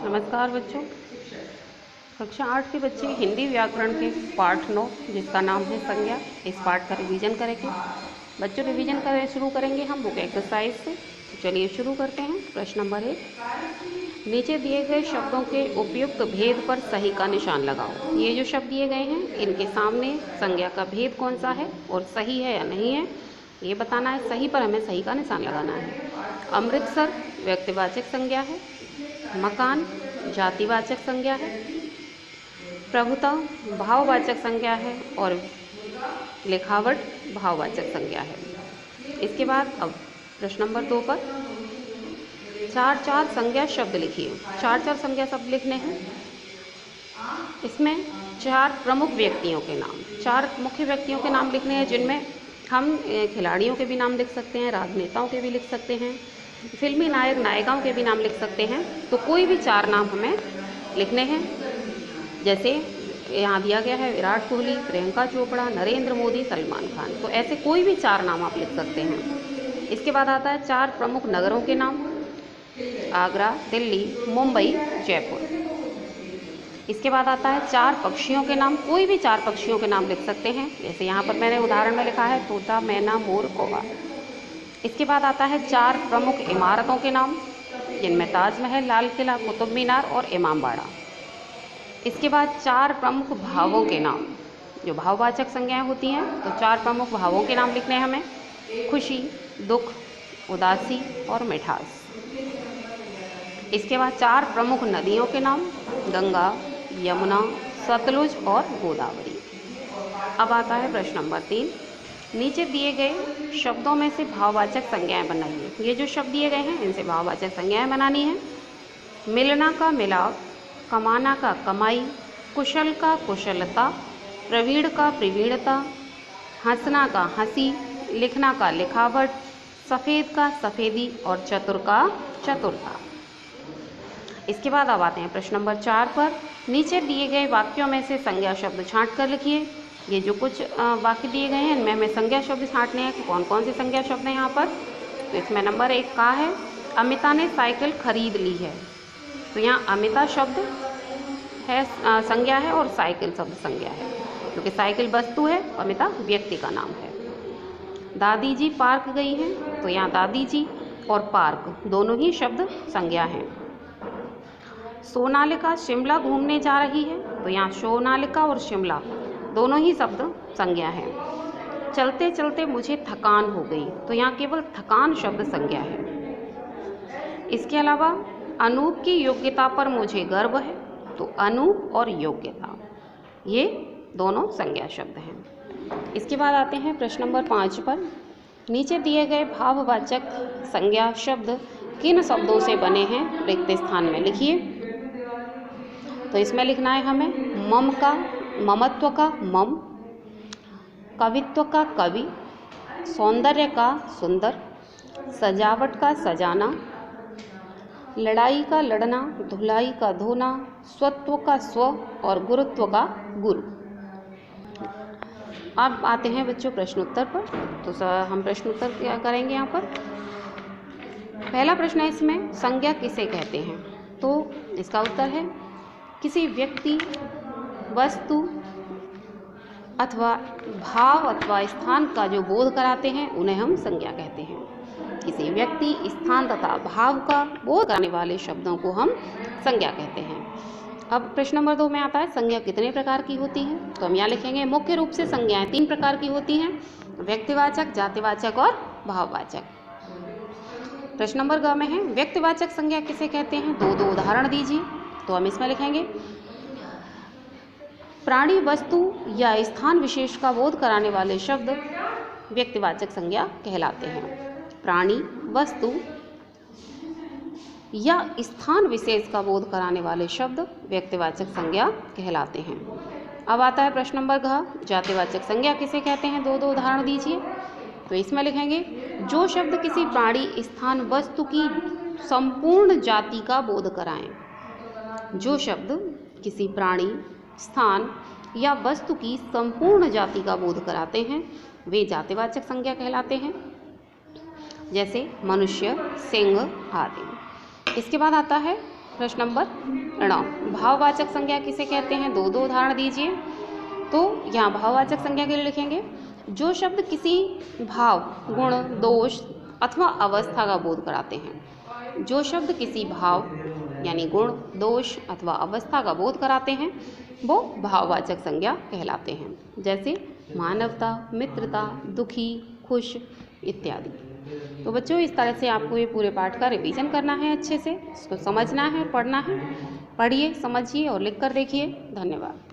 नमस्कार बच्चों। कक्षा 8 के बच्चे हिंदी व्याकरण के पाठ 9 जिसका नाम है संज्ञा, इस पाठ का रिवीजन करेंगे। बच्चों रिवीजन करें शुरू करेंगे हम बुक एक्सरसाइज से। तो चलिए शुरू करते हैं। प्रश्न नंबर 1, नीचे दिए गए शब्दों के उपयुक्त भेद पर सही का निशान लगाओ। ये जो शब्द दिए गए हैं इनके सामने संज्ञा का भेद कौन सा है और सही है या नहीं है ये बताना है। सही पर हमें सही का निशान लगाना है। अमृतसर व्यक्तिवाचक संज्ञा है, मकान जातिवाचक संज्ञा है, प्रभुता भाववाचक संज्ञा है और लिखावट भाववाचक संज्ञा है। इसके बाद अब प्रश्न नंबर 2 पर 4 संज्ञा शब्द लिखिए। 4 संज्ञा शब्द लिखने हैं। इसमें 4 प्रमुख व्यक्तियों के नाम, 4 मुख्य व्यक्तियों के नाम लिखने हैं, जिनमें हम खिलाड़ियों के भी नाम लिख सकते हैं, राजनेताओं के भी लिख सकते हैं, फिल्मी नायक नायिकाओं के भी नाम लिख सकते हैं। तो कोई भी 4 नाम हमें लिखने हैं। जैसे यहाँ दिया गया है विराट कोहली, प्रियंका चोपड़ा, नरेंद्र मोदी, सलमान खान। तो ऐसे कोई भी 4 नाम आप लिख सकते हैं। इसके बाद आता है 4 प्रमुख नगरों के नाम, आगरा, दिल्ली, मुंबई, जयपुर। इसके बाद आता है 4 पक्षियों के नाम। कोई भी 4 पक्षियों के नाम लिख सकते हैं। जैसे यहाँ पर मैंने उदाहरण में लिखा है तोता, मैना, मोर, कौवा। इसके बाद आता है 4 प्रमुख इमारतों के नाम, जिनमें ताजमहल, लाल किला, कुतुब मीनार और इमामबाड़ा। इसके बाद 4 प्रमुख भावों के नाम, जो भाववाचक संज्ञाएं होती हैं। तो 4 प्रमुख भावों के नाम लिखने हैं हमें, खुशी, दुख, उदासी और मिठास। इसके बाद 4 प्रमुख नदियों के नाम, गंगा, यमुना, सतलुज और गोदावरी। अब आता है प्रश्न नंबर 3, नीचे दिए गए शब्दों में से भाववाचक संज्ञाएं बनाइए। ये जो शब्द दिए गए हैं इनसे भाववाचक संज्ञाएं बनानी है। मिलना का मिलाप, कमाना का कमाई, कुशल का कुशलता, प्रवीण का प्रवीणता, हंसना का हंसी, लिखना का लिखावट, सफ़ेद का सफ़ेदी और चतुर का चतुरता। इसके बाद अब आते हैं प्रश्न नंबर 4 पर। नीचे दिए गए वाक्यों में से संज्ञा शब्द छांट कर लिखिए। ये जो कुछ वाक्य दिए गए हैं इनमें हमें संज्ञा शब्द छांटने हैं। कौन कौन से संज्ञा शब्द हैं यहाँ पर? तो इसमें नंबर 1 का है अमिता ने साइकिल खरीद ली है। तो यहाँ अमिता शब्द है संज्ञा है और साइकिल शब्द संज्ञा है, क्योंकि साइकिल वस्तु है, अमिता व्यक्ति का नाम है। दादी जी पार्क गई हैं। तो यहाँ दादी जी और पार्क दोनों ही शब्द संज्ञा हैं। सोनालिका शिमला घूमने जा रही है। तो यहाँ सोनालिका और शिमला दोनों ही शब्द संज्ञा हैं। चलते चलते मुझे थकान हो गई। तो यहाँ केवल थकान शब्द संज्ञा है। इसके अलावा अनूप की योग्यता पर मुझे गर्व है। तो अनूप और योग्यता ये दोनों संज्ञा शब्द हैं। इसके बाद आते हैं प्रश्न नंबर 5 पर। नीचे दिए गए भाववाचक संज्ञा शब्द किन शब्दों से बने हैं रिक्त स्थान में लिखिए। तो इसमें लिखना है हमें मम का ममत्व का मम, कवित्व का कवि, सौंदर्य का सुंदर, सजावट का सजाना, लड़ाई का लड़ना, धुलाई का धोना, स्वत्व का स्व और गुरुत्व का गुरु। अब आते हैं बच्चों प्रश्नोत्तर पर। तो हम प्रश्नोत्तर क्या करेंगे यहाँ पर। पहला प्रश्न है इसमें संज्ञा किसे कहते हैं। तो इसका उत्तर है किसी व्यक्ति, वस्तु अथवा भाव अथवा स्थान का जो बोध कराते हैं उन्हें हम संज्ञा कहते हैं। किसी व्यक्ति, स्थान तथा भाव का बोध कराने वाले शब्दों को हम संज्ञा कहते हैं। अब प्रश्न नंबर 2 में आता है संज्ञा कितने प्रकार की होती है। तो हम यहाँ लिखेंगे मुख्य रूप से संज्ञाएं 3 प्रकार की होती हैं, व्यक्तिवाचक, जातिवाचक और भाववाचक। प्रश्न नंबर ग में है व्यक्तिवाचक संज्ञा किसे कहते हैं, 2 उदाहरण दीजिए। तो हम इसमें लिखेंगे प्राणी, वस्तु या स्थान विशेष का बोध कराने वाले शब्द व्यक्तिवाचक संज्ञा कहलाते हैं। प्राणी, वस्तु या स्थान विशेष का बोध कराने वाले शब्द व्यक्तिवाचक संज्ञा कहलाते हैं। अब आता है प्रश्न नंबर घ, जातिवाचक संज्ञा किसे कहते हैं, 2 उदाहरण दीजिए। तो इसमें लिखेंगे जो शब्द किसी प्राणी, स्थान, वस्तु की संपूर्ण जाति का बोध कराएं। जो शब्द किसी प्राणी, स्थान या वस्तु की संपूर्ण जाति का बोध कराते हैं वे जातिवाचक संज्ञा कहलाते हैं। जैसे मनुष्य, सिंह आदि। इसके बाद आता है प्रश्न नंबर 9, भाववाचक संज्ञा किसे कहते हैं? दो दो उदाहरण दीजिए। तो यहाँ भाववाचक संज्ञा के लिए लिखेंगे जो शब्द किसी भाव, गुण, दोष अथवा अवस्था का बोध कराते हैं। जो शब्द किसी भाव यानी गुण, दोष अथवा अवस्था का बोध कराते हैं वो भाववाचक संज्ञा कहलाते हैं। जैसे मानवता, मित्रता, दुखी, खुश इत्यादि। तो बच्चों इस तरह से आपको ये पूरे पाठ का रिवीजन करना है, अच्छे से इसको समझना है, पढ़ना है। पढ़िए, समझिए और लिख कर देखिए। धन्यवाद।